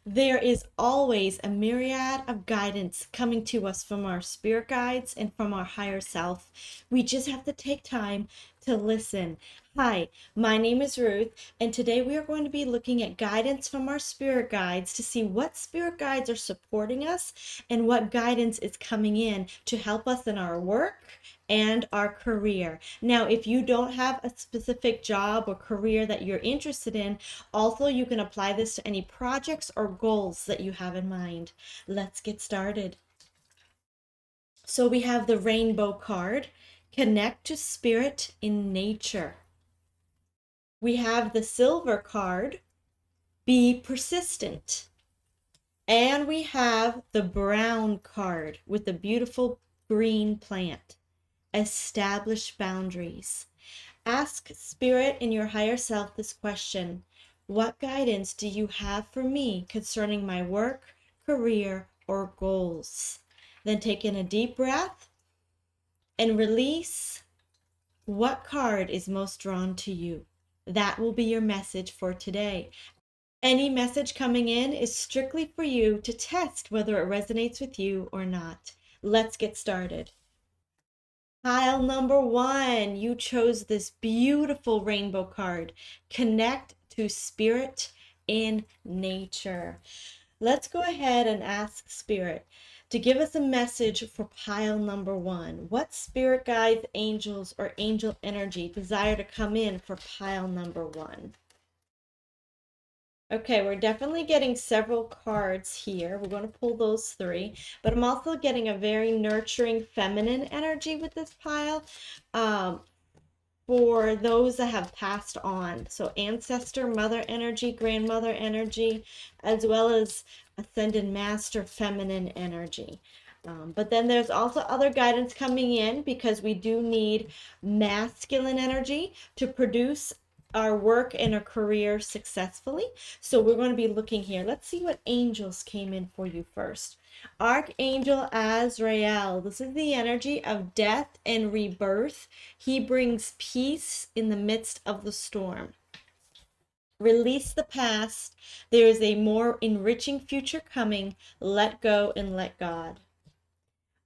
There is always a myriad of guidance coming to us from our spirit guides and from our higher self. We just have to take time to listen. Hi, my name is Ruth, and today we are going to be looking at guidance from our spirit guides to see what spirit guides are supporting us and what guidance is coming in to help us in our work and our career. Now, if you don't have a specific job or career that you're interested in, also you can apply this to any projects or goals that you have in mind. Let's get started. So we have the rainbow card, connect to spirit in nature. We have the silver card, be persistent. And we have the brown card with the beautiful green plant, establish boundaries. Ask spirit and your higher self this question: what guidance do you have for me concerning my work, career, or goals? Then take in a deep breath and release. What card is most drawn to you? That will be your message for today. Any message coming in is strictly for you to test whether it resonates with you or not. Let's get started. Pile number 1, you chose this beautiful rainbow card. Connect to spirit in nature. Let's go ahead and ask spirit to give us a message for pile number 1. What spirit guides, angels, or angel energy desire to come in for pile number 1? Okay, we're definitely getting several cards here. We're going to pull those 3, but I'm also getting a very nurturing feminine energy with this pile for those that have passed on. So ancestor, mother energy, grandmother energy, as well as ascended master feminine energy. But then there's also other guidance coming in because we do need masculine energy to produce our work and our career successfully. So we're going to be looking here. Let's see what angels came in for you first. Archangel Azrael. This is the energy of death and rebirth. He brings peace in the midst of the storm. Release the past. There is a more enriching future coming. Let go and let God.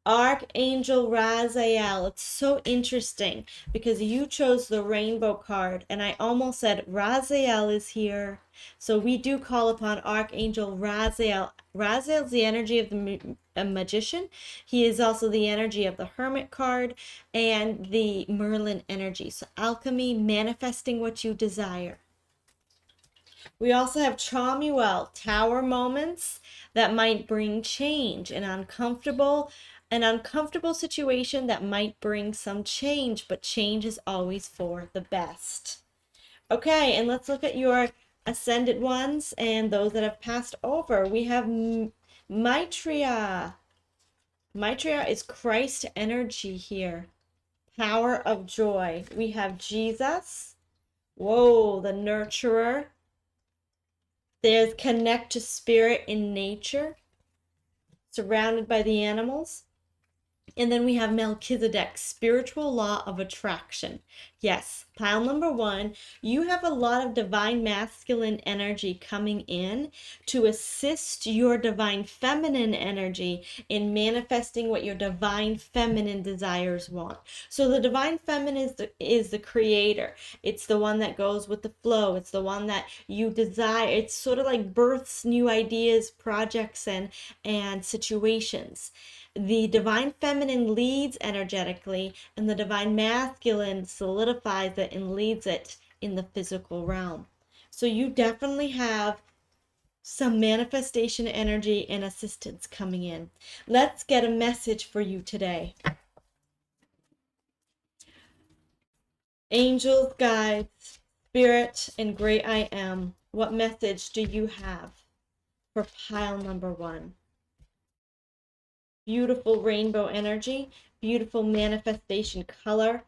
Archangel Raziel. It's so interesting because you chose the rainbow card and I almost said Raziel is here. So we do call upon Archangel Raziel. Raziel is the energy of a magician. He is also the energy of the Hermit card and the Merlin energy. So alchemy, manifesting what you desire. We also have Chamuel, tower moments that might bring change, an uncomfortable situation that might bring some change, but change is always for the best. Okay, and let's look at your ascended ones and those that have passed over. We have Maitreya. Maitreya is Christ energy here. Power of joy. We have Jesus. Whoa, the nurturer. There's connect to spirit in nature, surrounded by the animals. And then we have Melchizedek, spiritual law of attraction. Yes, pile number 1, you have a lot of divine masculine energy coming in to assist your divine feminine energy in manifesting what your divine feminine desires want. So the divine feminine is the creator. It's the one that goes with the flow. It's the one that you desire. It's sort of like births new ideas, projects, and situations. The divine feminine leads energetically, and the divine masculine solidifies it and leads it in the physical realm. So you definitely have some manifestation energy and assistance coming in. Let's get a message for you today. Angels, guides, spirit, and great I am, what message do you have for pile number 1? Beautiful rainbow energy, beautiful manifestation color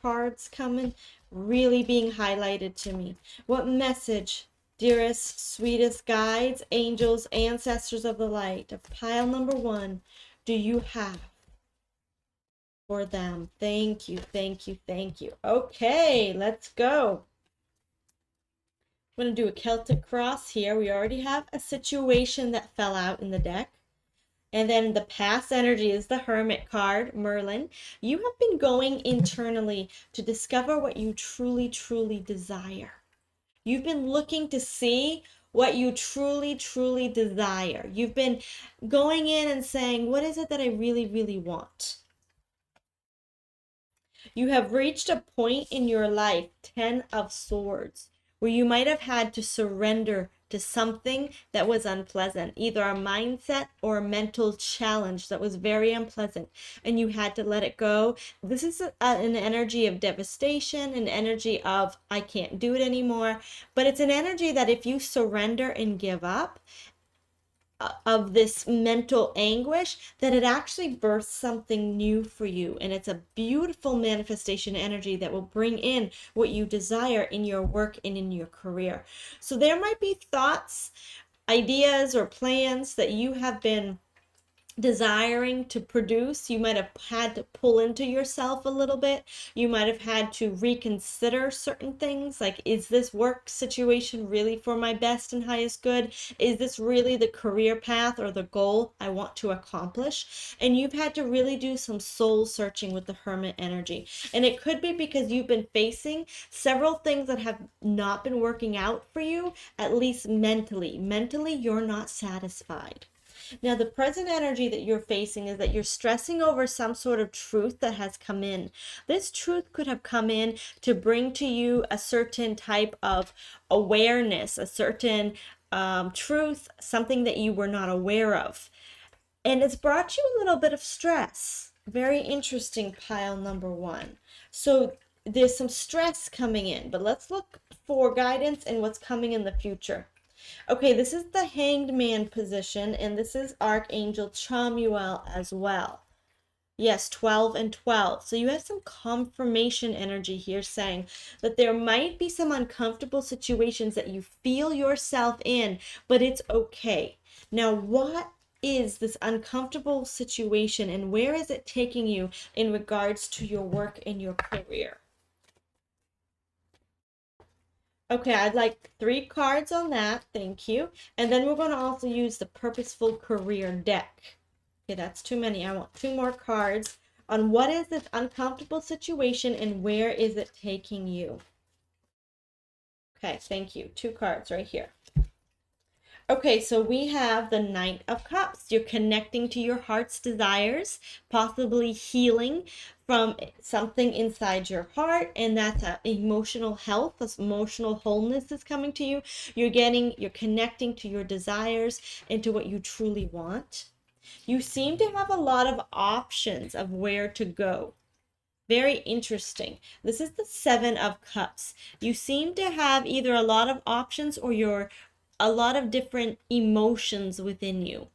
cards coming, really being highlighted to me. What message, dearest, sweetest guides, angels, ancestors of the light of pile number 1 do you have for them? Thank you, thank you, thank you. Okay, let's go. I'm going to do a Celtic cross here. We already have a situation that fell out in the deck. And then the past energy is the Hermit card, Merlin. You have been going internally to discover what you truly, truly desire. You've been looking to see what you truly, truly desire. You've been going in and saying, what is it that I really, really want? You have reached a point in your life, 10 of Swords, where you might have had to surrender to something that was unpleasant, either a mindset or a mental challenge that was very unpleasant, and you had to let it go. This is an energy of devastation, an energy of I can't do it anymore, but it's an energy that if you surrender and give up of this mental anguish, that it actually births something new for you. And it's a beautiful manifestation energy that will bring in what you desire in your work and in your career. So there might be thoughts, ideas, or plans that you have been desiring to produce. You might have had to pull into yourself a little bit. You might have had to reconsider certain things, like, is this work situation really for my best and highest good? Is this really the career path or the goal I want to accomplish? And you've had to really do some soul searching with the Hermit energy. And it could be because you've been facing several things that have not been working out for you, at least mentally. Mentally, you're not satisfied. Now, the present energy that you're facing is that you're stressing over some sort of truth that has come in. This truth could have come in to bring to you a certain type of awareness, a certain truth, something that you were not aware of. And it's brought you a little bit of stress. Very interesting, pile number one. So there's some stress coming in, but let's look for guidance and what's coming in the future. Okay, this is the Hanged Man position, and this is Archangel Chamuel as well. Yes, 12 and 12. So you have some confirmation energy here saying that there might be some uncomfortable situations that you feel yourself in, but it's okay. Now, what is this uncomfortable situation, and where is it taking you in regards to your work and your career? Okay, I'd like 3 cards on that. Thank you. And then we're going to also use the Purposeful Career deck. Okay, that's too many. I want 2 more cards on what is this uncomfortable situation and where is it taking you. Okay, thank you. 2 cards right here. Okay, so we have the Knight of Cups. You're connecting to your heart's desires, possibly healing from something inside your heart, and that's emotional health, this emotional wholeness is coming to you. You're connecting to your desires and to what you truly want. You seem to have a lot of options of where to go. Very interesting. This is the 7 of Cups. You seem to have either a lot of options or a lot of different emotions within you.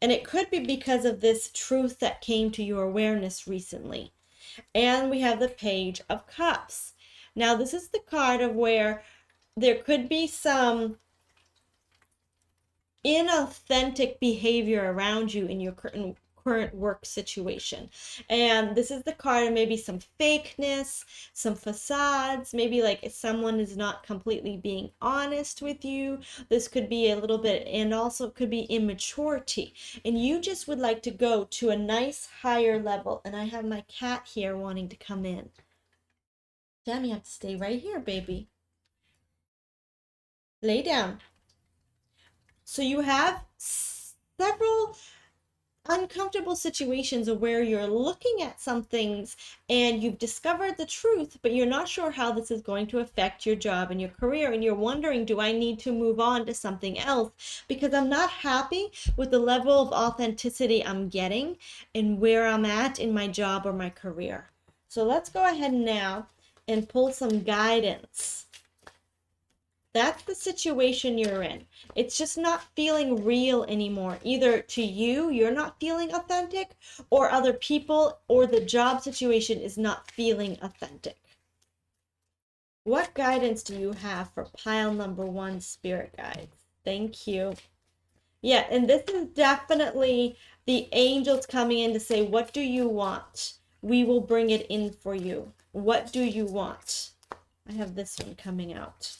And it could be because of this truth that came to your awareness recently. And we have the Page of Cups. Now, this is the card of where there could be some inauthentic behavior around you in your current work situation. And this is the card of maybe some fakeness, some facades, maybe like if someone is not completely being honest with you. This could be a little bit, and also it could be immaturity. And you just would like to go to a nice higher level. And I have my cat here wanting to come in. Damn, you have to stay right here, baby. Lay down. So you have several uncomfortable situations where you're looking at some things and you've discovered the truth, but you're not sure how this is going to affect your job and your career, and you're wondering, do I need to move on to something else because I'm not happy with the level of authenticity I'm getting and where I'm at in my job or my career. So let's go ahead now and pull some guidance. That's the situation you're in. It's just not feeling real anymore. Either to you, you're not feeling authentic, or other people or the job situation is not feeling authentic. What guidance do you have for pile number 1, Spirit Guides? Thank you. Yeah, and this is definitely the angels coming in to say, what do you want? We will bring it in for you. What do you want? I have this one coming out.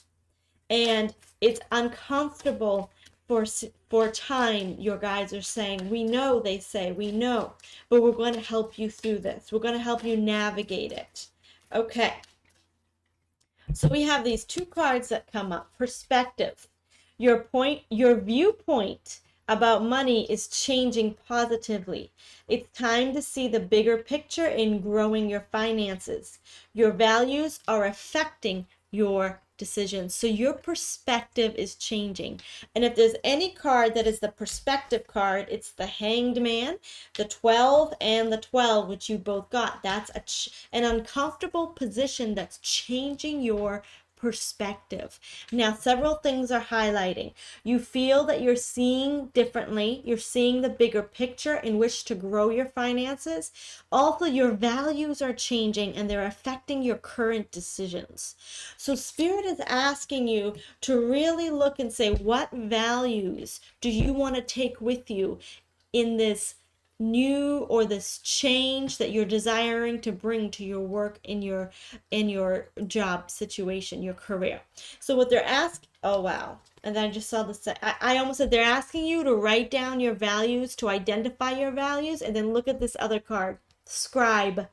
And it's uncomfortable for time. Your guides are saying, we know, they say, we know, but we're going to help you through this. We're going to help you navigate it. Okay. So we have these two cards that come up. Perspective. Your viewpoint about money is changing positively. It's time to see the bigger picture in growing your finances. Your values are affecting your decisions. So your perspective is changing. And if there's any card that is the perspective card, it's the Hanged Man, the 12, and the 12, which you both got. That's an uncomfortable position that's changing your perspective. Now, several things are highlighting. You feel that you're seeing differently. You're seeing the bigger picture in which to grow your finances. Also, your values are changing and they're affecting your current decisions. So Spirit is asking you to really look and say, what values do you want to take with you in this new or this change that you're desiring to bring to your work in your job situation, your career. So what they're asking, oh wow, and then I just saw this, I almost said they're asking you to write down your values, to identify your values, and then look at this other card, scribe.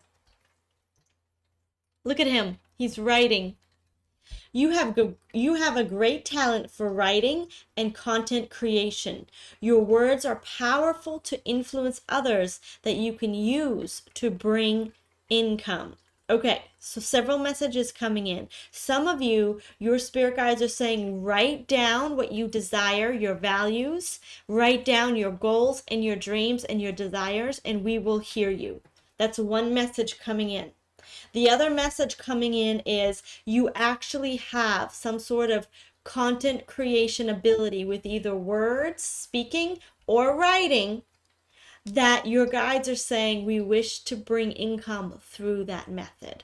Look at him, he's writing. You have a great talent for writing and content creation. Your words are powerful to influence others that you can use to bring income. Okay, so several messages coming in. Some of you, your spirit guides are saying, write down what you desire, your values, write down your goals and your dreams and your desires, and we will hear you. That's one message coming in. The other message coming in is you actually have some sort of content creation ability with either words, speaking, or writing that your guides are saying we wish to bring income through that method.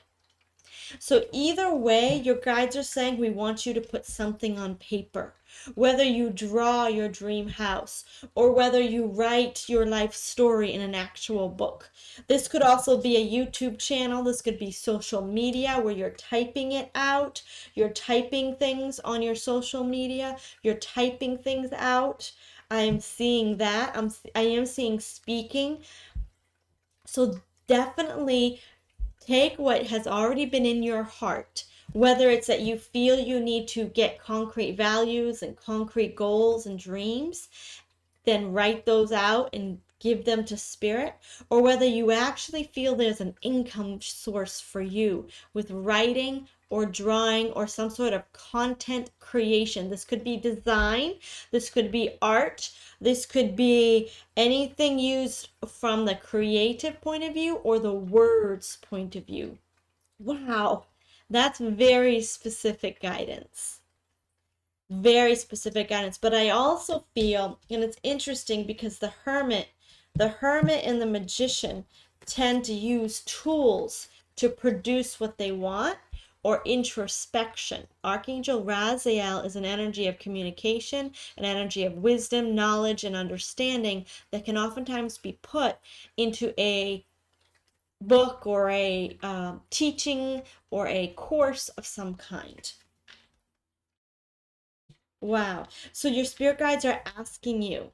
So either way, your guides are saying we want you to put something on paper. Whether you draw your dream house or whether you write your life story in an actual book. This could also be a YouTube channel. This could be social media where you're typing it out. You're typing things on your social media. You're typing things out. I am seeing that. I am seeing speaking. So definitely take what has already been in your heart, whether it's that you feel you need to get concrete values and concrete goals and dreams, then write those out and give them to Spirit, or whether you actually feel there's an income source for you with writing or drawing or some sort of content creation. This could be design, this could be art, this could be anything used from the creative point of view or the words point of view. Wow, that's very specific guidance. Very specific guidance. But I also feel, and it's interesting because the hermit and the magician tend to use tools to produce what they want, or introspection. Archangel Raziel is an energy of communication, an energy of wisdom, knowledge, and understanding that can oftentimes be put into a book or a teaching or a course of some kind. Wow. So your spirit guides are asking you,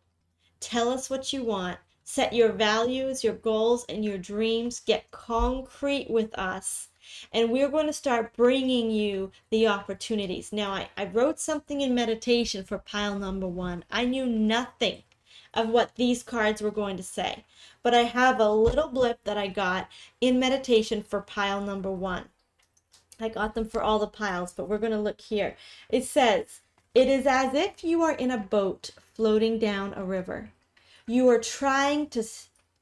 tell us what you want, set your values, your goals, and your dreams, get concrete with us, and we're going to start bringing you the opportunities. Now, I wrote something in meditation for pile number 1. I knew nothing of what these cards were going to say, but I have a little blip that I got in meditation for pile number 1. I got them for all the piles, but we're going to look here. It says, it is as if you are in a boat floating down a river. You are trying to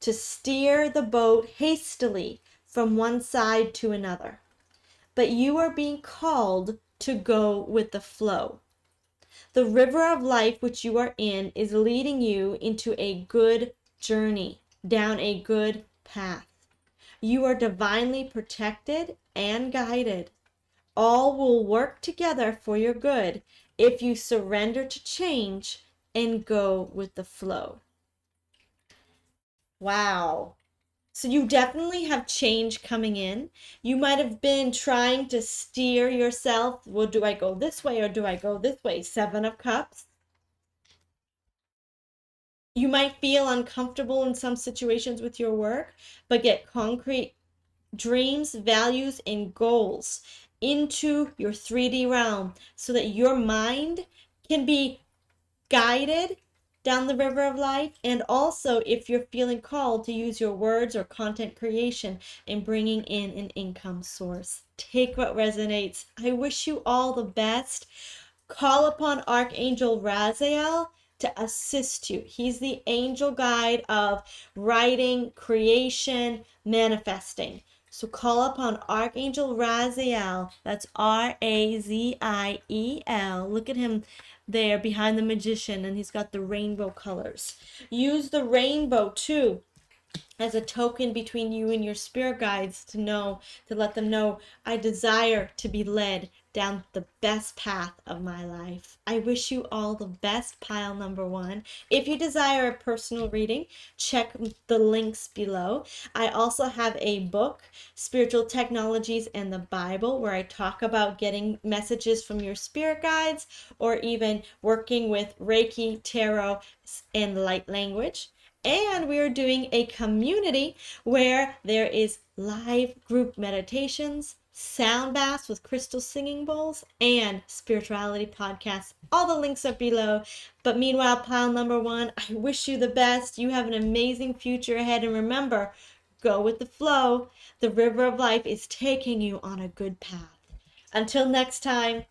steer the boat hastily from one side to another, but you are being called to go with the flow. The river of life which you are in is leading you into a good journey, down a good path. You are divinely protected and guided. All will work together for your good if you surrender to change and go with the flow. Wow. So you definitely have change coming in. You might have been trying to steer yourself. Well, do I go this way or do I go this way? Seven of Cups. You might feel uncomfortable in some situations with your work, but get concrete dreams, values, and goals into your 3D realm so that your mind can be guided down the river of life. And also, if you're feeling called to use your words or content creation in bringing in an income source, take what resonates. I wish you all the best. Call upon Archangel Raziel to assist you. He's the angel guide of writing, creation, manifesting. So call upon Archangel Raziel. That's Raziel. Look at him there behind the magician, and he's got the rainbow colors. Use the rainbow too as a token between you and your spirit guides to let them know, I desire to be led down the best path of my life. I wish you all the best, pile number one. If you desire a personal reading, check the links below. I also have a book, Spiritual Technologies and the Bible, where I talk about getting messages from your spirit guides or even working with Reiki, Tarot, and light language. And we are doing a community where there is live group meditations, sound baths with crystal singing bowls, and spirituality podcasts. All the links are below. But meanwhile, pile number one, I wish you the best. You have an amazing future ahead. And remember, go with the flow. The river of life is taking you on a good path. Until next time,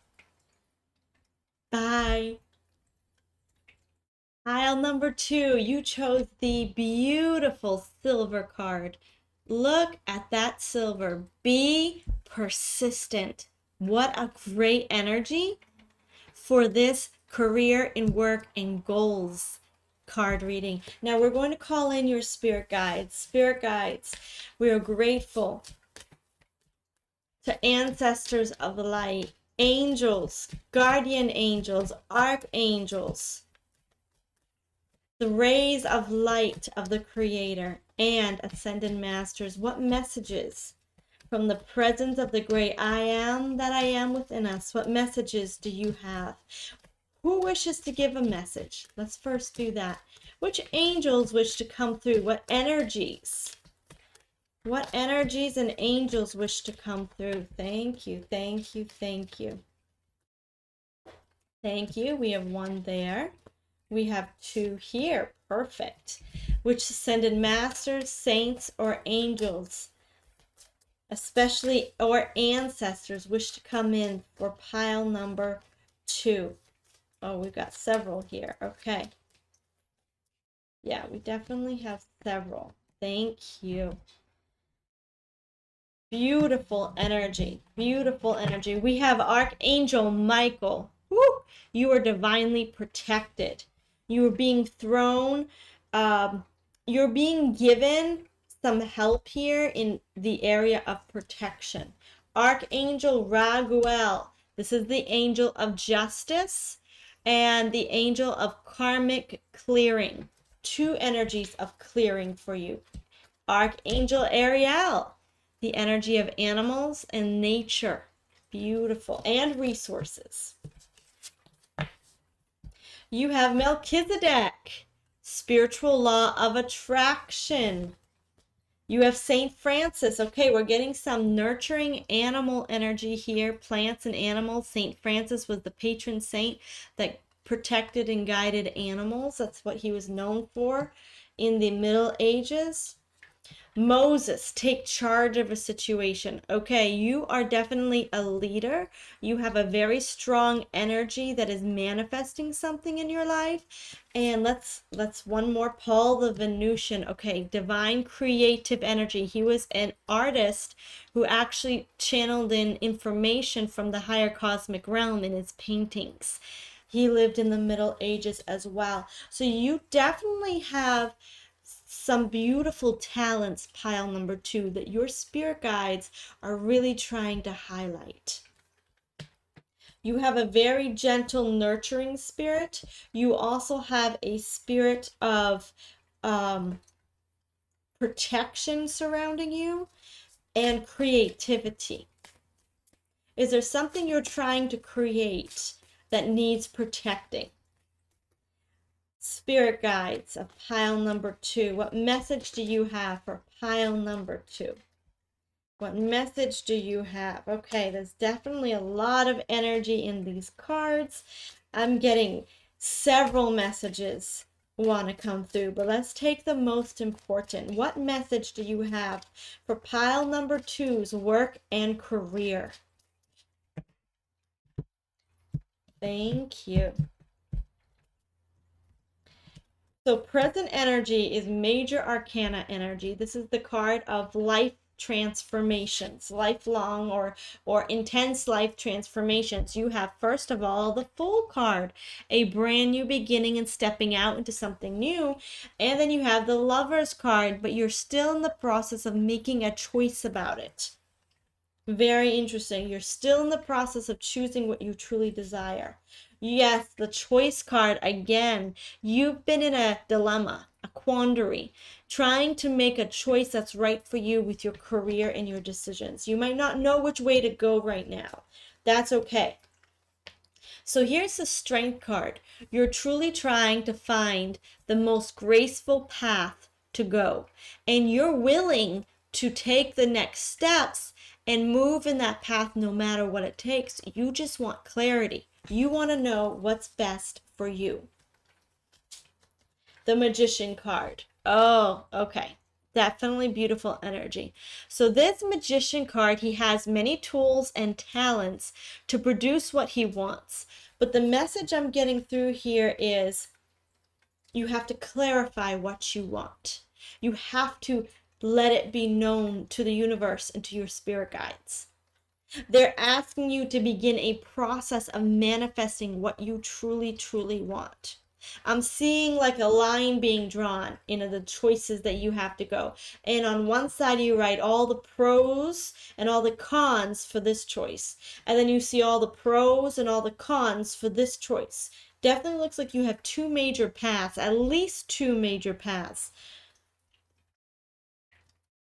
bye. Pile number two, you chose the beautiful silver card. Look at that silver. Be persistent. What a great energy for this career and work and goals card reading. Now we're going to call in your spirit guides. Spirit guides, we are grateful to ancestors of the light, angels, guardian angels, archangels, the rays of light of the Creator, and ascended masters. What messages from the presence of the great I am that I am within us? What messages do you have? Who wishes to give a message? Let's first do that. Which angels wish to come through? What energies? What energies and angels wish to come through? Thank you, thank you, thank you. Thank you. We have one there. We have two here. Perfect. Which ascended masters, saints, or angels, especially or ancestors, wish to come in for pile number two? Oh, we've got several here. Okay. Yeah, we definitely have several. Thank you. Beautiful energy. Beautiful energy. We have Archangel Michael. Woo! You are divinely protected. You are being thrown. You're being given some help here in the area of protection. Archangel Raguel. This is the angel of justice and the angel of karmic clearing. Two energies of clearing for you. Archangel Ariel, the energy of animals and nature. Beautiful. And resources. You have Melchizedek, spiritual law of attraction. You have Saint Francis. Okay, we're getting some nurturing animal energy here, plants and animals. Saint Francis was the patron saint that protected and guided animals. That's what he was known for in the Middle Ages. Moses, take charge of a situation. Okay, you are definitely a leader. You have a very strong energy that is manifesting something in your life. And let's one more. Paul the Venusian. Okay, divine creative energy. He was an artist who actually channeled in information from the higher cosmic realm in his paintings. He lived in the Middle Ages as well. So you definitely have some beautiful talents, pile number two, that your spirit guides are really trying to highlight. You have a very gentle, nurturing spirit. You also have a spirit of protection surrounding you and creativity. Is there something you're trying to create that needs protecting? Spirit guides of pile number 2. What message do you have for pile number 2? What message do you have? Okay, there's definitely a lot of energy in these cards. I'm getting several messages want to come through, but let's take the most important. What message do you have for pile number 2's work and career? Thank you. So present energy is major arcana energy. This is the card of life transformations, lifelong or intense life transformations. You have, first of all, the Fool card, a brand new beginning and stepping out into something new. And then you have the Lovers card, but you're still in the process of making a choice about it. Very interesting. You're still in the process of choosing what you truly desire. Yes, the choice card again. You've been in a dilemma, a quandary, trying to make a choice that's right for you with your career and your decisions. You might not know which way to go right now. That's okay. So here's the Strength card. You're truly trying to find the most graceful path to go, and you're willing to take the next steps and move in that path no matter what it takes. You just want clarity. You want to know what's best for you. The Magician card. Oh, okay. Definitely beautiful energy. So this Magician card, he has many tools and talents to produce what he wants. But the message I'm getting through here is you have to clarify what you want. You have to let it be known to the universe and to your spirit guides. They're asking you to begin a process of manifesting what you truly, truly want. I'm seeing like a line being drawn in the choices that you have to go. And on one side, you write all the pros and all the cons for this choice. And then you see all the pros and all the cons for this choice. Definitely looks like you have 2 major paths, at least 2 major paths.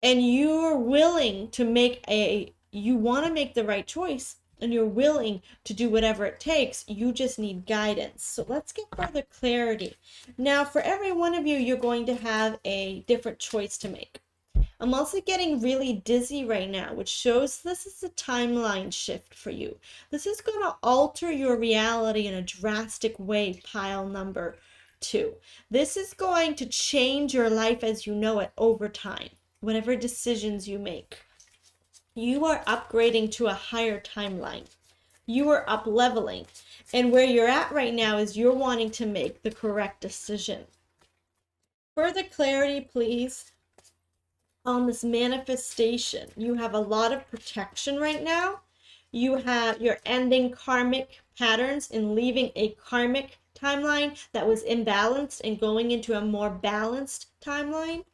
And you're willing to you want to make the right choice, and you're willing to do whatever it takes. You just need guidance. So let's get further clarity. Now, for every one of you, you're going to have a different choice to make. I'm also getting really dizzy right now, which shows this is a timeline shift for you. This is going to alter your reality in a drastic way, pile number 2. This is going to change your life as you know it over time, whatever decisions you make. You are upgrading to a higher timeline. You are up leveling. And where you're at right now is you're wanting to make the correct decision. Further clarity, please, on this manifestation. You have a lot of protection right now. You're ending karmic patterns and leaving a karmic timeline that was imbalanced and going into a more balanced timeline.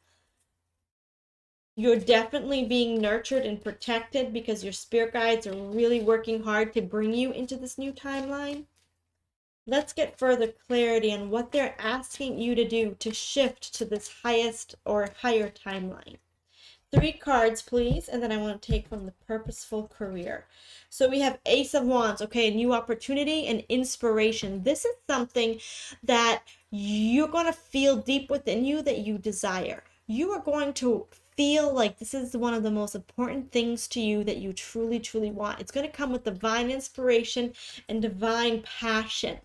You're definitely being nurtured and protected because your spirit guides are really working hard to bring you into this new timeline. Let's get further clarity on what they're asking you to do to shift to this highest or higher timeline. 3 cards, please, and then I want to take from the Purposeful Career. So we have Ace of Wands, okay, a new opportunity and inspiration. This is something that you're going to feel deep within you that you desire. You are going to feel like this is one of the most important things to you that you truly, truly want. It's going to come with divine inspiration and divine passion.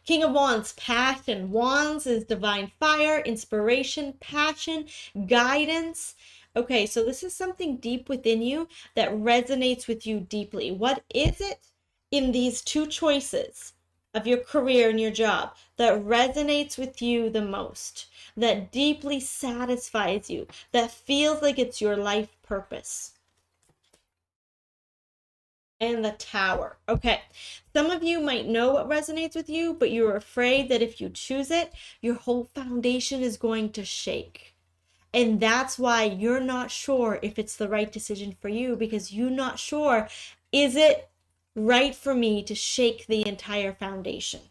King of Wands, passion. Wands is divine fire, inspiration, passion, guidance. Okay, so this is something deep within you that resonates with you deeply. What is it in these 2 choices of your career and your job that resonates with you the most, that deeply satisfies you, that feels like it's your life purpose? And the Tower. Okay, some of you might know what resonates with you, but you're afraid that if you choose it, your whole foundation is going to shake. And that's why you're not sure if it's the right decision for you, because you're not sure, is it right for me to shake the entire foundation?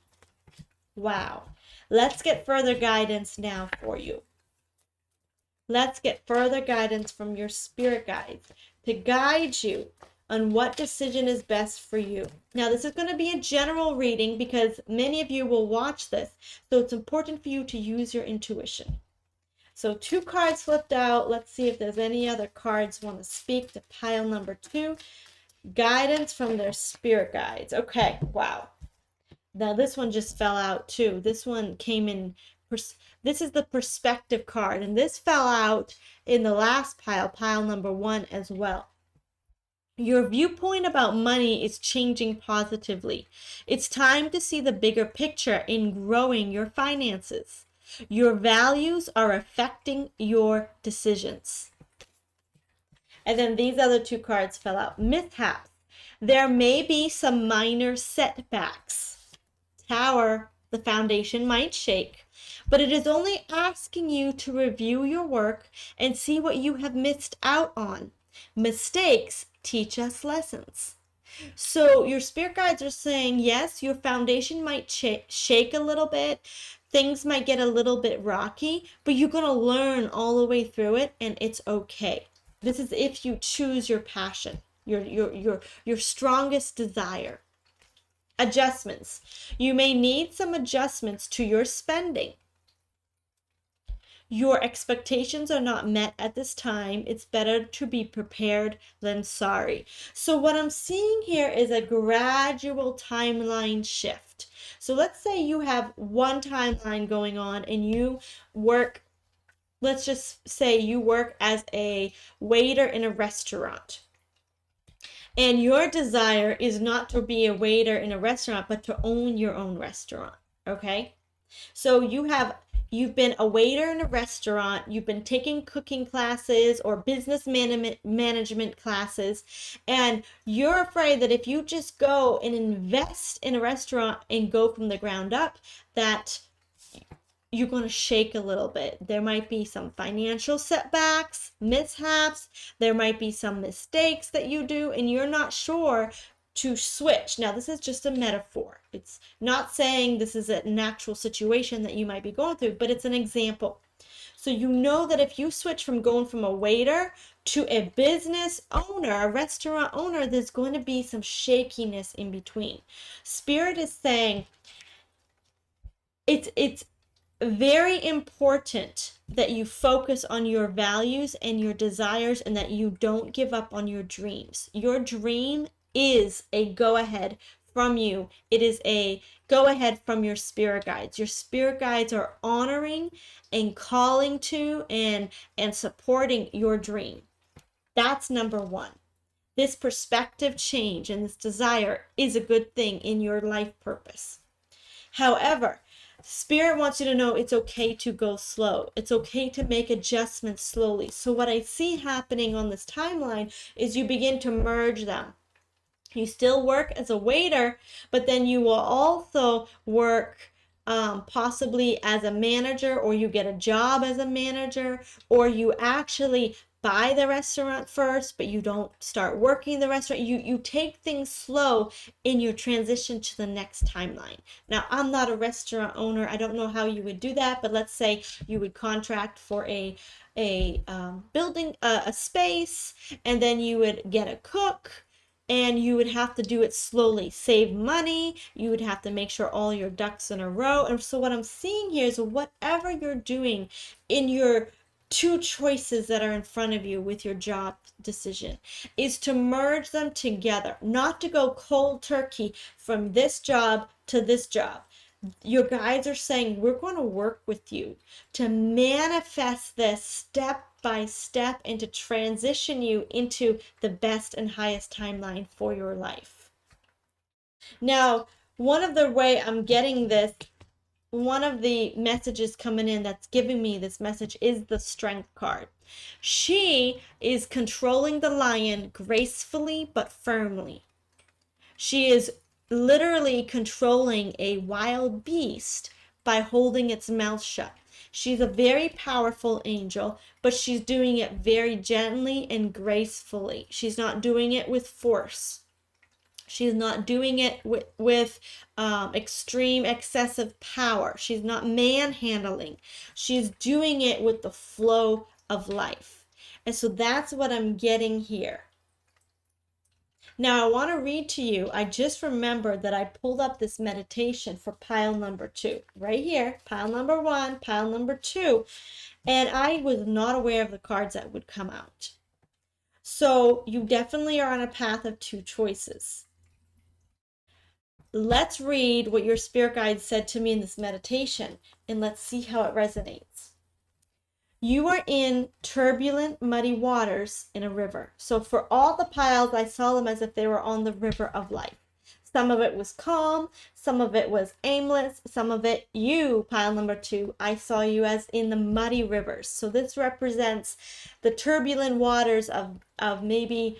Wow. Let's get further guidance now for you. Let's get further guidance from your spirit guides to guide you on what decision is best for you. Now, this is going to be a general reading because many of you will watch this, so it's important for you to use your intuition. So 2 cards flipped out. Let's see if there's any other cards want to speak to pile number 2. Guidance from their spirit guides. Okay, wow. Now this one just fell out too. This one came in, this is the perspective card, and this fell out in the last pile number 1 as well. Your viewpoint about money is changing positively. It's time to see the bigger picture in growing your finances. Your values are affecting your decisions. And then these other 2 cards fell out. Mishaps. There may be some minor setbacks. Tower, the foundation might shake, but it is only asking you to review your work and see what you have missed out on. Mistakes teach us lessons. So your spirit guides are saying, yes, your foundation might shake a little bit. Things might get a little bit rocky, but you're going to learn all the way through it, and it's okay. This is if you choose your passion, your strongest desire. Adjustments. You may need some adjustments to your spending. Your expectations are not met at this time. It's better to be prepared than sorry. So what I'm seeing here is a gradual timeline shift. So let's say you have one timeline going on and you work, let's just say you work as a waiter in a restaurant. And your desire is not to be a waiter in a restaurant, but to own your own restaurant, okay? So you've been a waiter in a restaurant, you've been taking cooking classes or business management classes, and you're afraid that if you just go and invest in a restaurant and go from the ground up, that you're going to shake a little bit. There might be some financial setbacks, mishaps. There might be some mistakes that you do, and you're not sure to switch. Now, this is just a metaphor. It's not saying this is an actual situation that you might be going through, but it's an example. So you know that if you switch from going from a waiter to a business owner, a restaurant owner, there's going to be some shakiness in between. Spirit is saying it's very important that you focus on your values and your desires and that you don't give up on your dreams. Your dream is a go-ahead from you. It is a go-ahead from your spirit guides. Your spirit guides are honoring and calling to and supporting your dream. That's number 1. This perspective change and this desire is a good thing in your life purpose. However, Spirit wants you to know it's okay to go slow. It's okay to make adjustments slowly. So what I see happening on this timeline is you begin to merge them. You still work as a waiter, but then you will also work possibly as a manager, or you get a job as a manager, or you actually buy the restaurant first, but you don't start working the restaurant. You take things slow in your transition to the next timeline. Now, I'm not a restaurant owner. I don't know how you would do that, but let's say you would contract for a building, a space, and then you would get a cook, and you would have to do it slowly, save money. You would have to make sure all your ducks in a row. And so what I'm seeing here is whatever you're doing in your 2 choices that are in front of you with your job decision is to merge them together, not to go cold turkey from this job to this job. Your guides are saying, we're going to work with you to manifest this step by step and to transition you into the best and highest timeline for your life. Now, one of the way I'm getting this, one of the messages coming in that's giving me this message is the Strength card. She is controlling the lion gracefully but firmly. She is literally controlling a wild beast by holding its mouth shut. She's a very powerful angel, but she's doing it very gently and gracefully. She's not doing it with force. She's not doing it with extreme excessive power. She's not manhandling. She's doing it with the flow of life. And so that's what I'm getting here. Now I want to read to you, I just remembered that I pulled up this meditation for pile number 2. Right here, pile number 1, pile number 2. And I was not aware of the cards that would come out. So you definitely are on a path of 2 choices. Let's read what your spirit guide said to me in this meditation, and let's see how it resonates. You are in turbulent, muddy waters in a river. So for all the piles, I saw them as if they were on the river of life. Some of it was calm, some of it was aimless, some of it, you, pile number 2, I saw you as in the muddy rivers. So this represents the turbulent waters of maybe,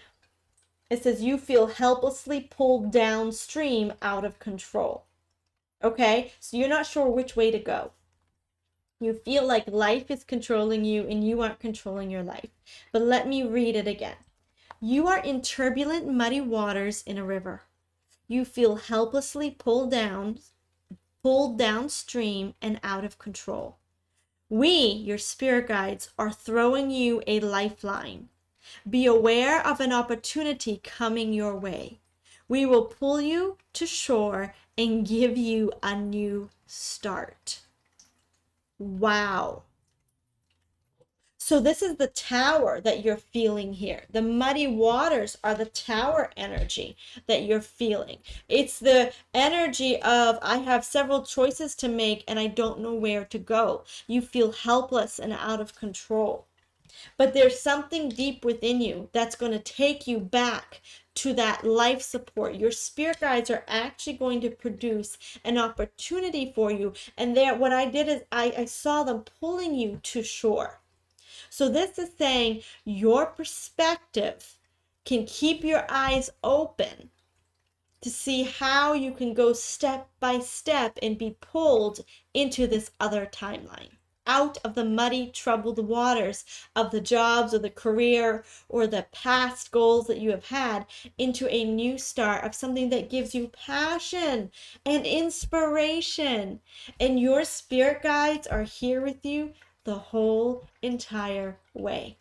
it says you feel helplessly pulled downstream out of control. Okay, so you're not sure which way to go. You feel like life is controlling you and you aren't controlling your life. But let me read it again. You are in turbulent, muddy waters in a river. You feel helplessly pulled downstream and out of control. We, your spirit guides, are throwing you a lifeline. Be aware of an opportunity coming your way. We will pull you to shore and give you a new start. Wow. So this is the tower that you're feeling here. The muddy waters are the tower energy that you're feeling. It's the energy of, I have several choices to make and I don't know where to go. You feel helpless and out of control. But there's something deep within you that's going to take you back to that life support. Your spirit guides are actually going to produce an opportunity for you. And there, what I did is I saw them pulling you to shore. So this is saying your perspective can keep your eyes open to see how you can go step by step and be pulled into this other timeline, out of the muddy, troubled waters of the jobs or the career or the past goals that you have had, into a new start of something that gives you passion and inspiration. And your spirit guides are here with you the whole entire way.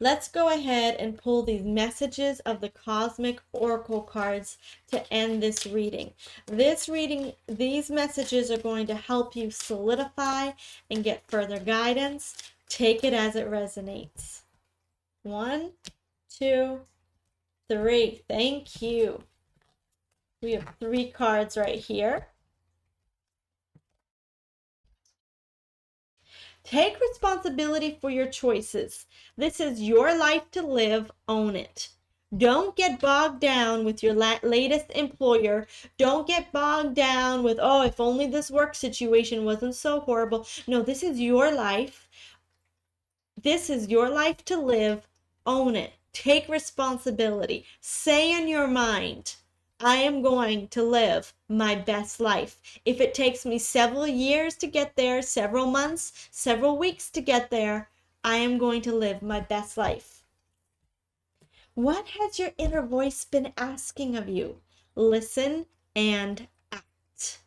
Let's go ahead and pull these messages of the cosmic oracle cards to end this reading. These messages are going to help you solidify and get further guidance. Take it as it resonates. 1, 2, 3. Thank you. We have 3 cards right here. Take responsibility for your choices. This is your life to live. Own it. Don't get bogged down with your latest employer. Don't get bogged down with, oh, if only this work situation wasn't so horrible. No, this is your life. This is your life to live. Own it. Take responsibility. Say in your mind, I am going to live my best life. If it takes me several years to get there, several months, several weeks to get there, I am going to live my best life. What has your inner voice been asking of you? Listen and act.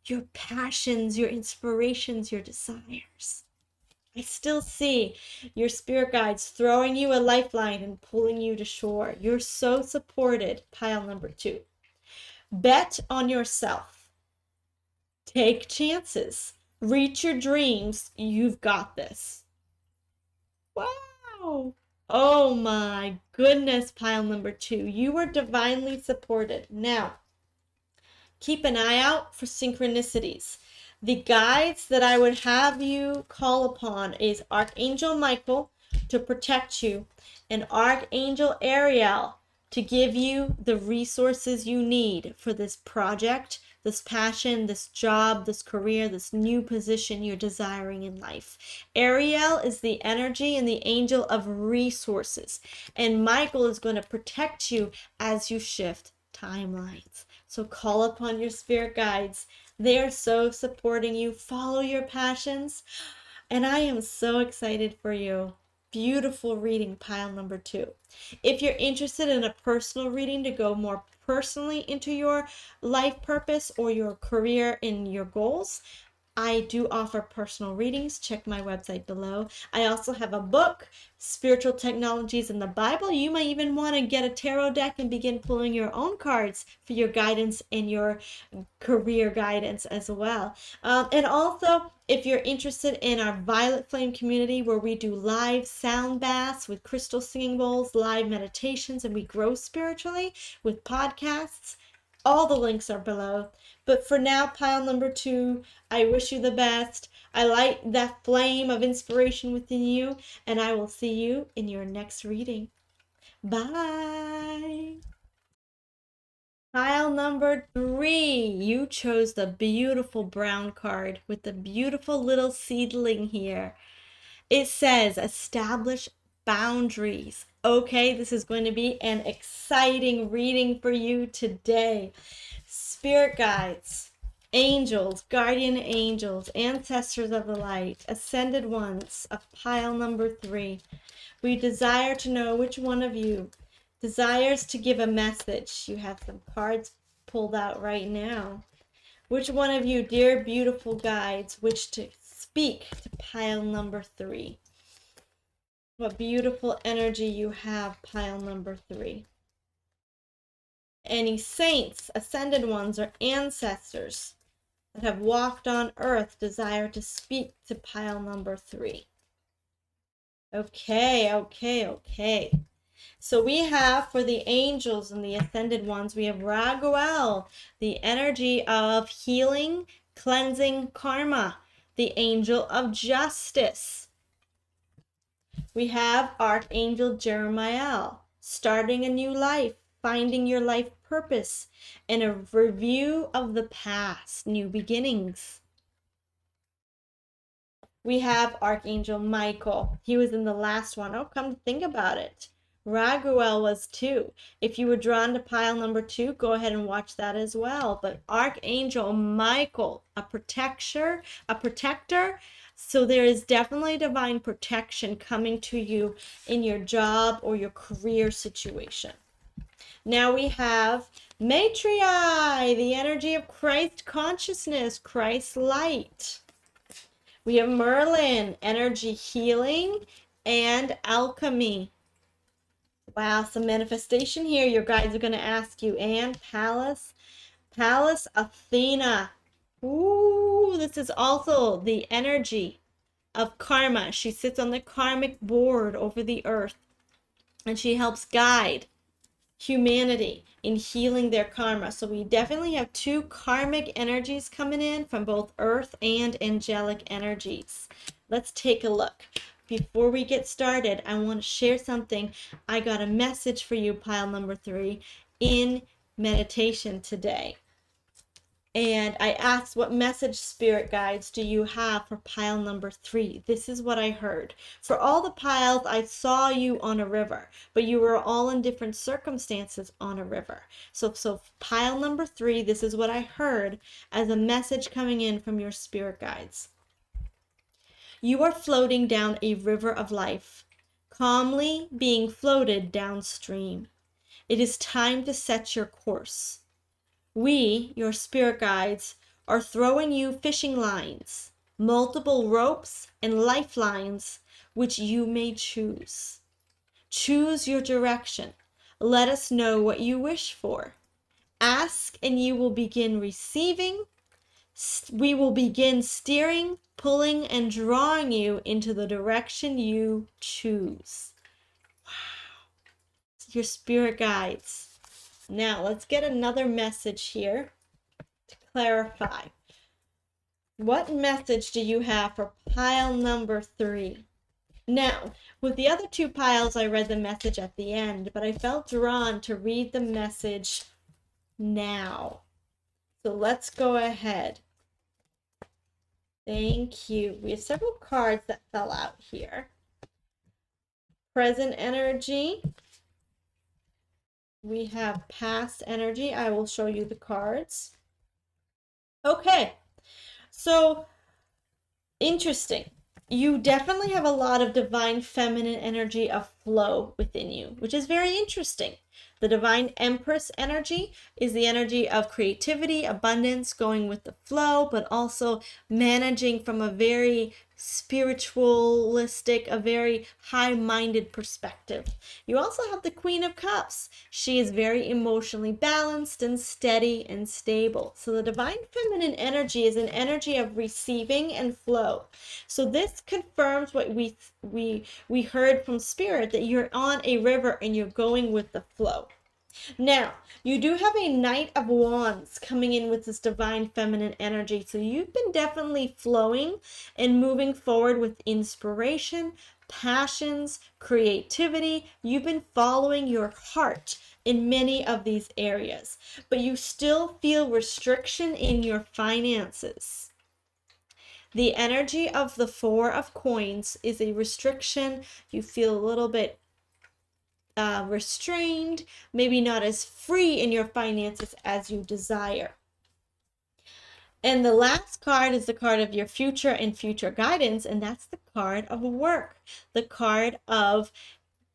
Your passions, your inspirations, your desires. I still see your spirit guides throwing you a lifeline and pulling you to shore. You're so supported. Pile number 2. Bet on yourself. Take chances. Reach your dreams. You've got this. Wow. Oh my goodness, pile number 2. You are divinely supported. Now, keep an eye out for synchronicities. The guides that I would have you call upon is Archangel Michael to protect you, and Archangel Ariel to give you the resources you need for this project, this passion, this job, this career, this new position you're desiring in life. Ariel is the energy and the angel of resources, and Michael is going to protect you as you shift timelines. So call upon your spirit guides. They are so supporting you. Follow your passions. And I am so excited for you. Beautiful reading, pile number 2. If you're interested in a personal reading to go more personally into your life purpose or your career and your goals, I do offer personal readings. Check my website below. I also have a book, Spiritual Technologies in the Bible. You might even want to get a tarot deck and begin pulling your own cards for your guidance and your career guidance as well. And also, if you're interested in our Violet Flame community, where we do live sound baths with crystal singing bowls, live meditations, and we grow spiritually with podcasts, all the links are below. But for now, pile number 2, I wish you the best. I light that flame of inspiration within you, and I will see you in your next reading. Bye. Pile number 3, you chose the beautiful brown card with the beautiful little seedling here. It says establish boundaries. Okay, this is going to be an exciting reading for you today. Spirit guides, angels, guardian angels, ancestors of the light, ascended ones of pile number 3. We desire to know which one of you desires to give a message. You have some cards pulled out right now. Which one of you, dear beautiful guides, wish to speak to pile number 3? What beautiful energy you have, pile number 3. Any saints, ascended ones, or ancestors that have walked on earth desire to speak to pile number 3. Okay. So we have, for the angels and the ascended ones, we have Raguel, the energy of healing, cleansing karma, the angel of justice. We have Archangel Jeremiah, starting a new life, finding your life purpose, and a review of the past, new beginnings. We have Archangel Michael. He was in the last one. Oh, come to think about it. Raguel was too. If you were drawn to pile number 2, go ahead and watch that as well. But Archangel Michael, a protector. So there is definitely divine protection coming to you in your job or your career situation. Now we have Matriarch, the energy of Christ consciousness, Christ light. We have Merlin, energy healing and alchemy. Wow, some manifestation here. Your guides are going to ask you. And Pallas Athena. Ooh, this is also the energy of karma. She sits on the karmic board over the earth, and she helps guide humanity in healing their karma. So we definitely have 2 karmic energies coming in from both earth and angelic energies. Let's take a look. Before we get started, I want to share something. I got a message for you, pile number 3, in meditation today. And I asked, what message, spirit guides, do you have for pile number 3? This is what I heard. For all the piles, I saw you on a river, but you were all in different circumstances on a river. So pile number 3, this is what I heard as a message coming in from your spirit guides. You are floating down a river of life, calmly being floated downstream. It is time to set your course. We, your spirit guides, are throwing you fishing lines, multiple ropes and lifelines, which you may choose. Choose your direction. Let us know what you wish for. Ask and you will begin receiving. We will begin steering, pulling, and drawing you into the direction you choose. Wow. Your spirit guides. Now, let's get another message here to clarify. What message do you have for pile number 3? Now, with the other 2 piles, I read the message at the end, but I felt drawn to read the message now. So let's go ahead. Thank you. We have several cards that fell out here. Present energy. We have past energy. I will show you the cards. Okay, so interesting. You definitely have a lot of divine feminine energy of flow within you, which is very interesting. The Divine Empress energy is the energy of creativity, abundance, going with the flow, but also managing from a very spiritualistic, a very high-minded perspective. You also have the Queen of Cups. She is very emotionally balanced and steady and stable. So the Divine Feminine energy is an energy of receiving and flow. So this confirms what we heard from Spirit, that you're on a river and you're going with the flow. Now, you do have a Knight of Wands coming in with this Divine Feminine energy. So you've been definitely flowing and moving forward with inspiration, passions, creativity. You've been following your heart in many of these areas, but you still feel restriction in your finances. The energy of the Four of Coins is a restriction. You feel a little bit restrained, maybe not as free in your finances as you desire. And the last card is the card of your future and future guidance, and that's the card of work, the card of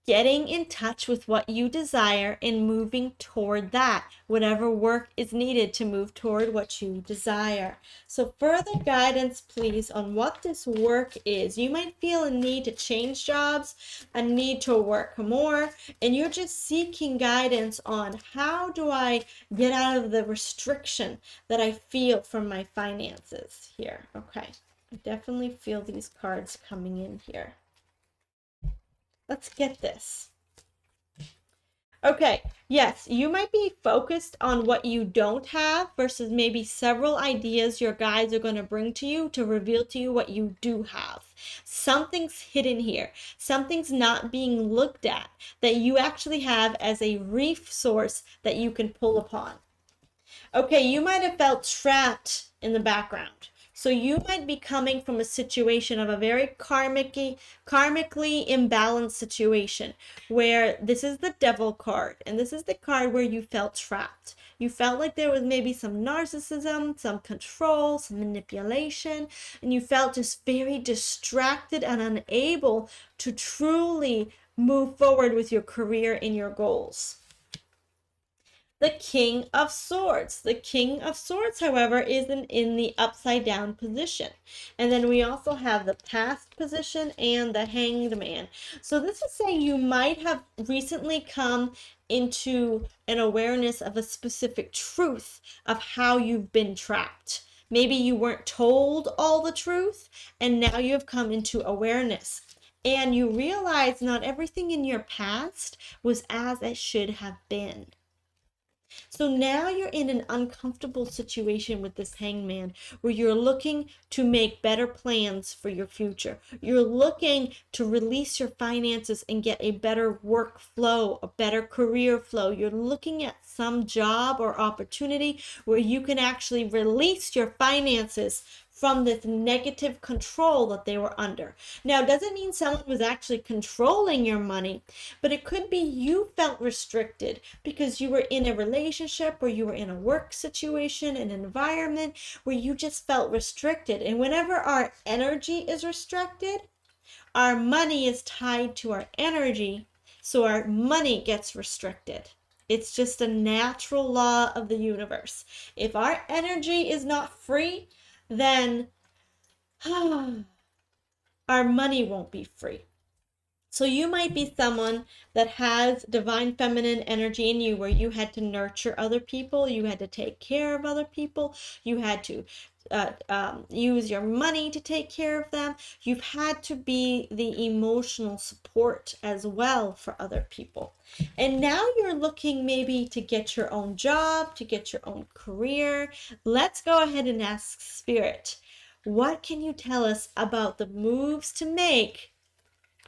getting in touch with what you desire and moving toward that, whatever work is needed to move toward what you desire. So further guidance, please, on what this work is. You might feel a need to change jobs, a need to work more, and you're just seeking guidance on how do I get out of the restriction that I feel from my finances here. Okay, I definitely feel these cards coming in here. Let's get this. Okay, yes, you might be focused on what you don't have versus maybe several ideas your guides are going to bring to you to reveal to you what you do have. Something's hidden here. Something's not being looked at that you actually have as a reef source that you can pull upon. Okay, you might have felt trapped in the background. So you might be coming from a situation of a very karmically imbalanced situation where this is the Devil card, and this is the card where you felt trapped. You felt like there was maybe some narcissism, some control, some manipulation, and you felt just very distracted and unable to truly move forward with your career and your goals. The King of Swords. The King of Swords, however, is in the upside down position. And then we also have the Past position and the Hanged Man. So this is saying you might have recently come into an awareness of a specific truth of how you've been trapped. Maybe you weren't told all the truth, and now you have come into awareness. And you realize not everything in your past was as it should have been. So now you're in an uncomfortable situation with this hangman where you're looking to make better plans for your future. You're looking to release your finances and get a better work flow, a better career flow. You're looking at some job or opportunity where you can actually release your finances from this negative control that they were under. Now, it doesn't mean someone was actually controlling your money, but it could be you felt restricted because you were in a relationship or you were in a work situation, an environment where you just felt restricted. And whenever our energy is restricted, our money is tied to our energy, so our money gets restricted. It's just a natural law of the universe. If our energy is not free, then our money won't be free. So you might be someone that has divine feminine energy in you where you had to nurture other people, you had to take care of other people, you had to use your money to take care of them. You've had to be the emotional support as well for other people. And now you're looking maybe to get your own job, to get your own career. Let's go ahead and ask Spirit, what can you tell us about the moves to make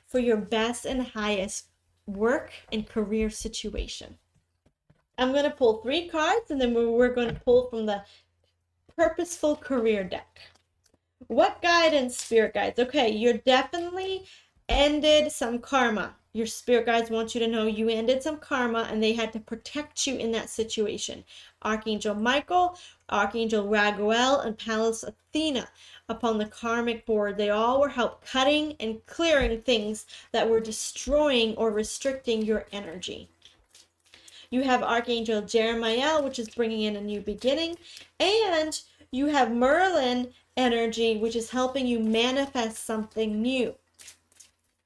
for your best and highest work and career situation? I'm going to pull 3 cards, and then we're going to pull from the Purposeful Career deck. What guidance, Spirit Guides? Okay, you're definitely ended some karma. Your Spirit Guides want you to know you ended some karma and they had to protect you in that situation. Archangel Michael, Archangel Raguel, and Pallas Athena upon the karmic board. They all were help cutting and clearing things that were destroying or restricting your energy. You have Archangel Jeremiah, which is bringing in a new beginning. And you have Merlin energy, which is helping you manifest something new.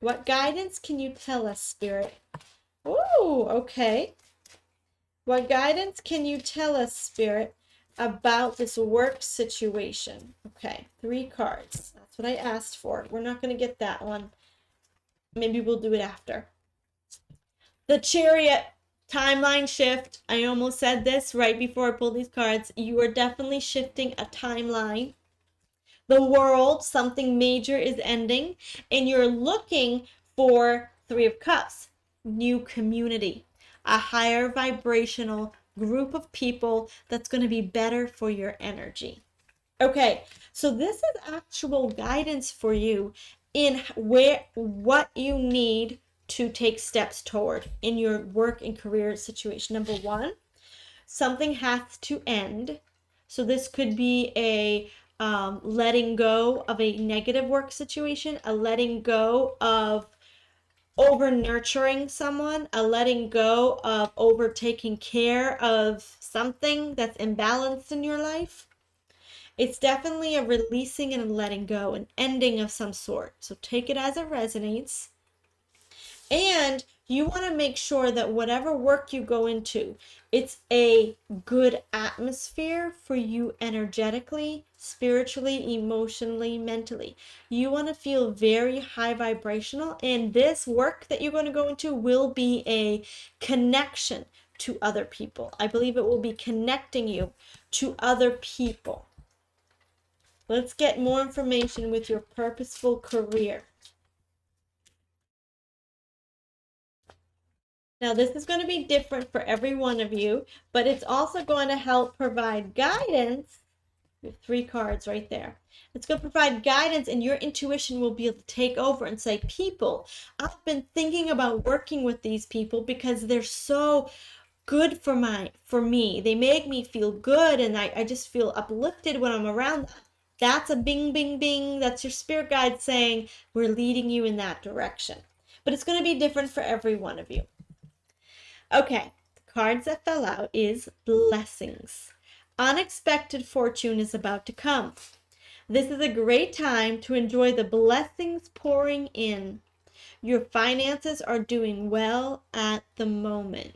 What guidance can you tell us, Spirit? Ooh, okay. What guidance can you tell us, Spirit, about this work situation? Okay, 3 cards. That's what I asked for. We're not going to get that one. Maybe we'll do it after. The Chariot, timeline shift. I almost said this right before I pulled these cards. You are definitely shifting a timeline. The World, something major is ending, and you're looking for 3 of Cups, new community, a higher vibrational group of people that's going to be better for your energy. Okay, so this is actual guidance for you in what you need to take steps toward in your work and career situation. Number 1, something has to end. So this could be a letting go of a negative work situation, a letting go of over nurturing someone, a letting go of over taking care of something that's imbalanced in your life. It's definitely a releasing and a letting go, an ending of some sort. So take it as it resonates. And you want to make sure that whatever work you go into, it's a good atmosphere for you energetically, spiritually, emotionally, mentally. You want to feel very high vibrational, and this work that you're going to go into will be a connection to other people. I believe it will be connecting you to other people. Let's get more information with your purposeful career. Now, this is going to be different for every one of you, but it's also going to help provide guidance. We have 3 cards right there. It's going to provide guidance, and your intuition will be able to take over and say, people, I've been thinking about working with these people because they're so good for me. They make me feel good, and I just feel uplifted when I'm around them. That's a bing, bing, bing. That's your spirit guide saying, we're leading you in that direction. But it's going to be different for every one of you. Okay, the cards that fell out is blessings. Unexpected fortune is about to come. This is a great time to enjoy the blessings pouring in. Your finances are doing well at the moment.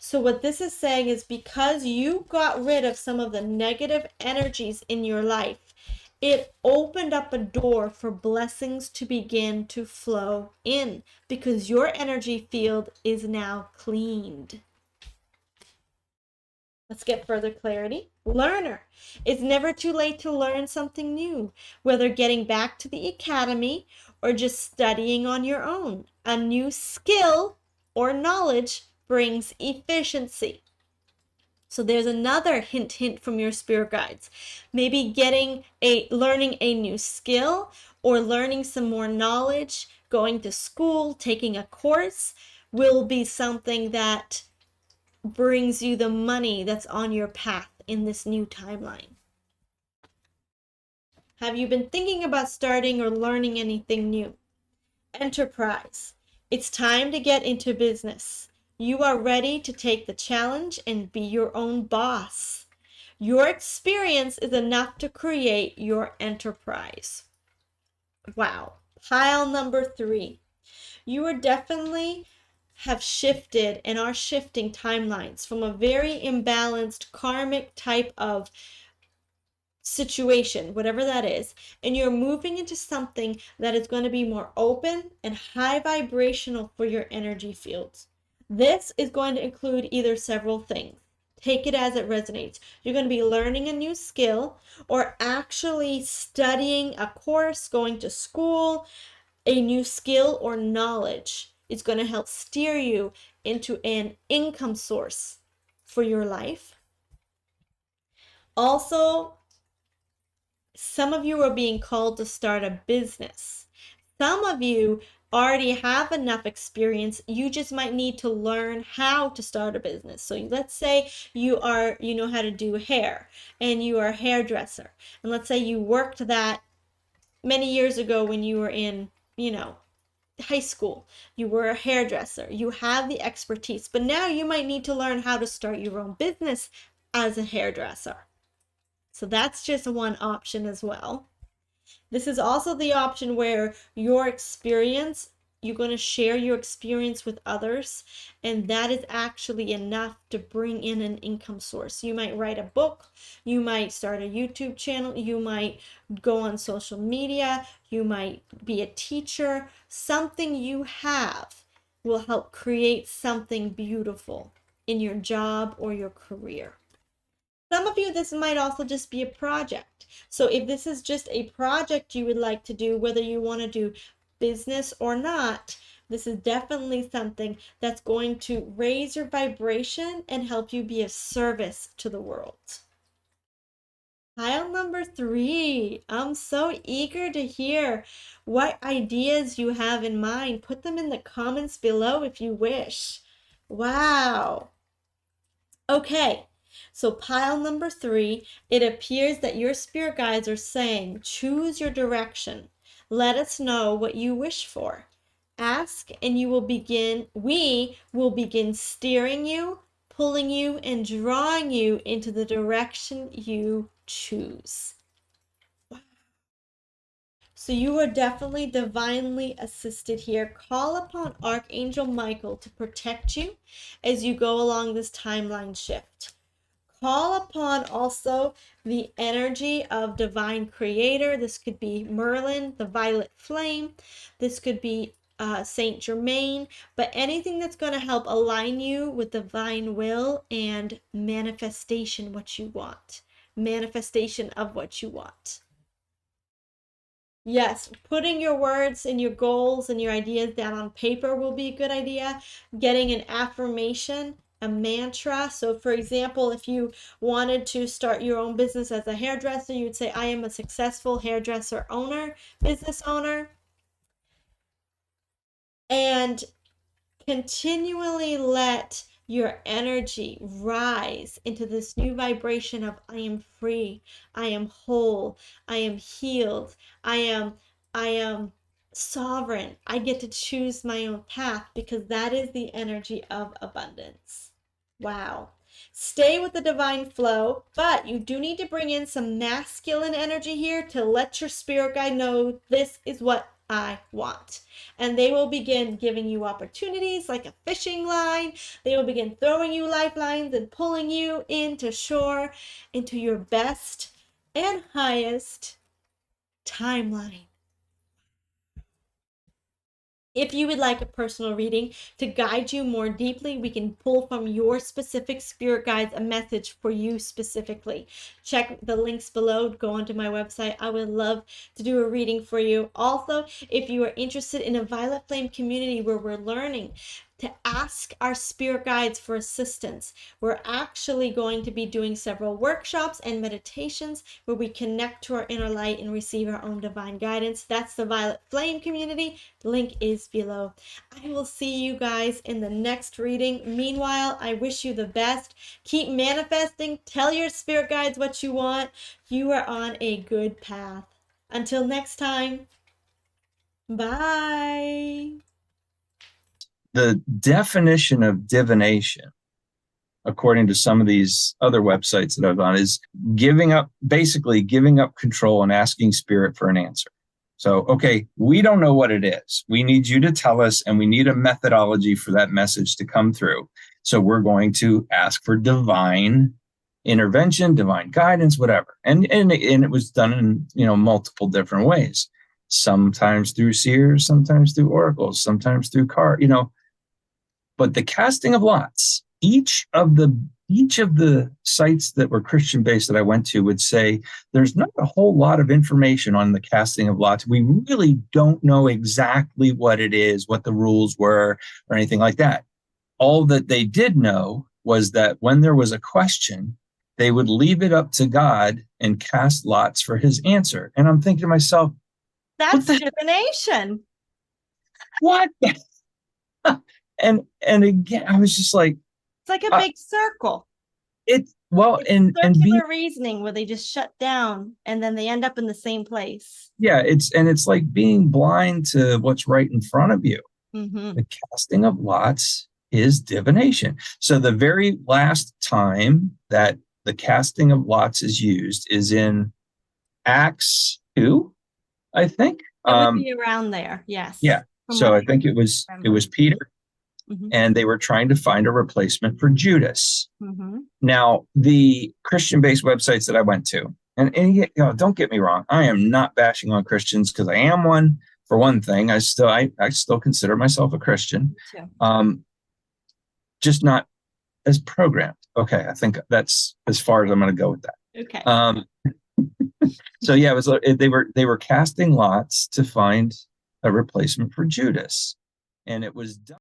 So what this is saying is because you got rid of some of the negative energies in your life, it opened up a door for blessings to begin to flow in because your energy field is now cleaned. Let's get further clarity. Learner. It's never too late to learn something new, whether getting back to the academy or just studying on your own. A new skill or knowledge brings efficiency. So there's another hint from your spirit guides. Maybe learning a new skill or learning some more knowledge, going to school, taking a course will be something that brings you the money that's on your path in this new timeline. Have you been thinking about starting or learning anything new? Enterprise. It's time to get into business. You are ready to take the challenge and be your own boss. Your experience is enough to create your enterprise. Wow. Pile number 3. You are definitely have shifted and are shifting timelines from a very imbalanced karmic type of situation, whatever that is, and you're moving into something that is going to be more open and high vibrational for your energy fields. This is going to include either several things. Take it as it resonates. You're going to be learning a new skill or actually studying a course, going to school. A new skill or knowledge is going to help steer you into an income source for your life. Also, some of you are being called to start a business. Some of you already have enough experience. You just might need to learn how to start a business. So let's say you know how to do hair and you are a hairdresser. And let's say you worked that many years ago when you were in, high school, you were a hairdresser, you have the expertise, but now you might need to learn how to start your own business as a hairdresser. So that's just one option as well. This is also the option where your experience, you're going to share your experience with others, and that is actually enough to bring in an income source. You might write a book, you might start a YouTube channel, you might go on social media, you might be a teacher. Something you have will help create something beautiful in your job or your career. Some of you, this might also just be a project. So if this is just a project you would like to do, whether you want to do business or not, this is definitely something that's going to raise your vibration and help you be of service to the world. Pile number 3. I'm so eager to hear what ideas you have in mind. Put them in the comments below if you wish. Wow. Okay. So pile number 3, it appears that your spirit guides are saying, choose your direction. Let us know what you wish for. Ask and we will begin steering you, pulling you, and drawing you into the direction you choose. So you are definitely divinely assisted here. Call upon Archangel Michael to protect you as you go along this timeline shift. Call upon also the energy of divine creator. This could be Merlin, the violet flame. This could be Saint Germain, but anything that's going to help align you with divine will and manifestation what you want. Manifestation of what you want. Yes, putting your words and your goals and your ideas down on paper will be a good idea. Getting an affirmation, a mantra. So, for example, if you wanted to start your own business as a hairdresser, you would say, I am a successful hairdresser owner, business owner. And continually let your energy rise into this new vibration of I am free, I am whole, I am healed, I am sovereign. I get to choose my own path because that is the energy of abundance. Wow. Stay with the divine flow, but you do need to bring in some masculine energy here to let your spirit guide know this is what I want. And they will begin giving you opportunities like a fishing line. They will begin throwing you lifelines and pulling you into shore, into your best and highest timeline. If you would like a personal reading to guide you more deeply, we can pull from your specific spirit guides a message for you specifically. Check the links below, go onto my website. I would love to do a reading for you. Also, if you are interested in a Violet Flame community where we're learning to ask our spirit guides for assistance, we're actually going to be doing several workshops and meditations where we connect to our inner light and receive our own divine guidance. That's the Violet Flame community. Link is below. I will see you guys in the next reading. Meanwhile, I wish you the best. Keep manifesting. Tell your spirit guides what you want. You are on a good path. Until next time, bye. The definition of divination, according to some of these other websites that I've on, is basically giving up control and asking spirit for an answer. So, okay, we don't know what it is. We need you to tell us, and we need a methodology for that message to come through. So we're going to ask for divine intervention, divine guidance, whatever. And it was done in, multiple different ways. Sometimes through seers, sometimes through oracles, sometimes through but the casting of lots, each of the sites that were Christian based that I went to would say there's not a whole lot of information on the casting of lots. We really don't know exactly what it is, what the rules were, or anything like that. All that they did know was that when there was a question, they would leave it up to God and cast lots for his answer. And I'm thinking to myself, that's divination. What? And again, I was just like, it's like a big circle. Well, and being, Circular reasoning where they just shut down and then they end up in the same place. yeah, it's like being blind to what's right in front of you. Mm-hmm. The casting of lots is divination. So the very last time that the casting of lots is used is in Acts 2, I think. It would be around there, yes. Yeah. From So what I think it was remember. Peter, Mm-hmm. and they were trying to find a replacement for Judas. Mm-hmm. Now, the Christian-based websites that I went to, and you know, don't get me wrong, I am not bashing on Christians because I am one. For one thing, I still consider myself a Christian, just not as programmed. Okay, I think that's as far as I'm going to go with that. Okay. So yeah, they were casting lots to find a replacement for Judas, and it was done.